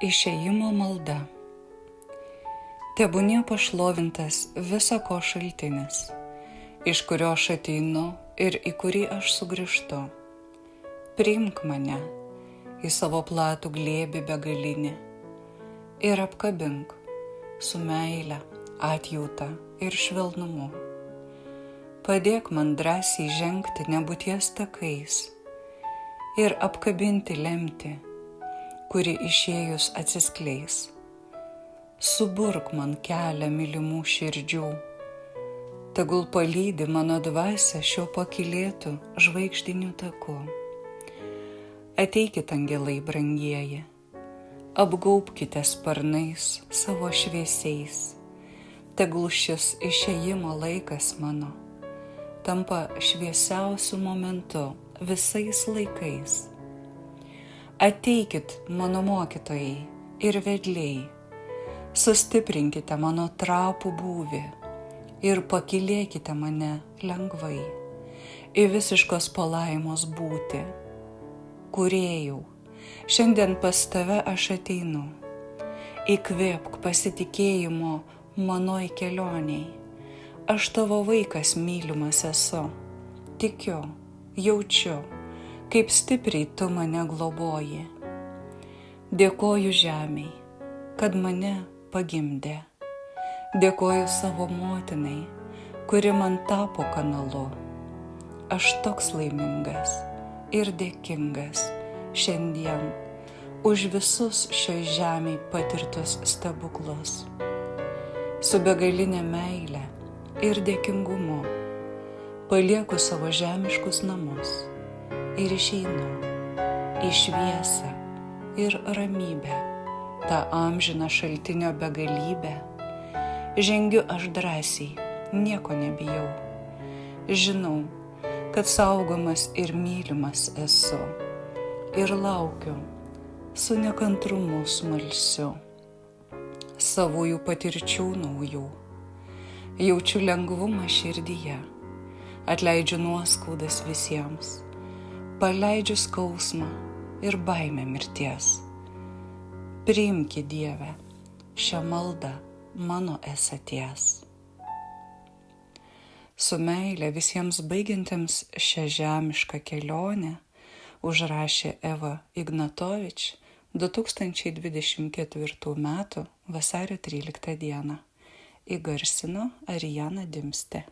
Išėjimo malda. Tebūnie pašlovintas viso ko šaltinis, iš kurio aš ateinu ir į kurį aš sugrįžtu. Priimk mane į savo platų glėbį begalinį ir apkabink su meile, atjauta ir švelnumu. Padėk man drąsiai žengti nebūties takais ir apkabinti lemtį, kuri išėjus atsiskleis. Suburk man kelią mylimų širdžių, tegul palydi mano dvasia šiuo pakylėtu žvaigždiniu taku. Ateikit, angelai brangieji, apgaubkite sparnais savo šviesiais, tegul šis išėjimo laikas mano tampa šviesiausiu momentu visais laikais. Ateikit, mano mokytojai ir vedliai, sustiprinkite mano trapų būvį ir pakylėkite mane lengvai į visiškos palaimos būtį. Kūrėjau, šiandien pas tave aš ateinu, įkvėpk pasitikėjimo manoj kelioniai. Aš tavo vaikas mylimas esu, tikiu, jaučiu, kaip stipriai tu mane globoji. Dėkoju žemei, kad mane pagimdė. Dėkoju savo motinai, kuri man tapo kanalu. Aš toks laimingas ir dėkingas šiandien už visus šioj žemėj patirtus stebuklus. Su begalinė meile ir dėkingumu palieku savo žemiškus namus ir išeinu į šviesą ir ramybę, tą amžiną šaltinio begalybę. Žengiu aš drąsiai, nieko nebijau. Žinau, kad saugomas ir mylimas esu ir laukiu su nekantrumu smalsiu savųjų patirčių naujų. Jaučiu lengvumą širdyje, atleidžiu nuoskaudas visiems, paleidžiu skausmą ir baimę mirties. Priimki, Dieve, šią maldą mano esaties. Su meile visiems baigiantiems šią žemišką kelionę užrašė Eva Ignatovič 2024 m. vasario 13 d. Įgarsino Arijana Dimstė.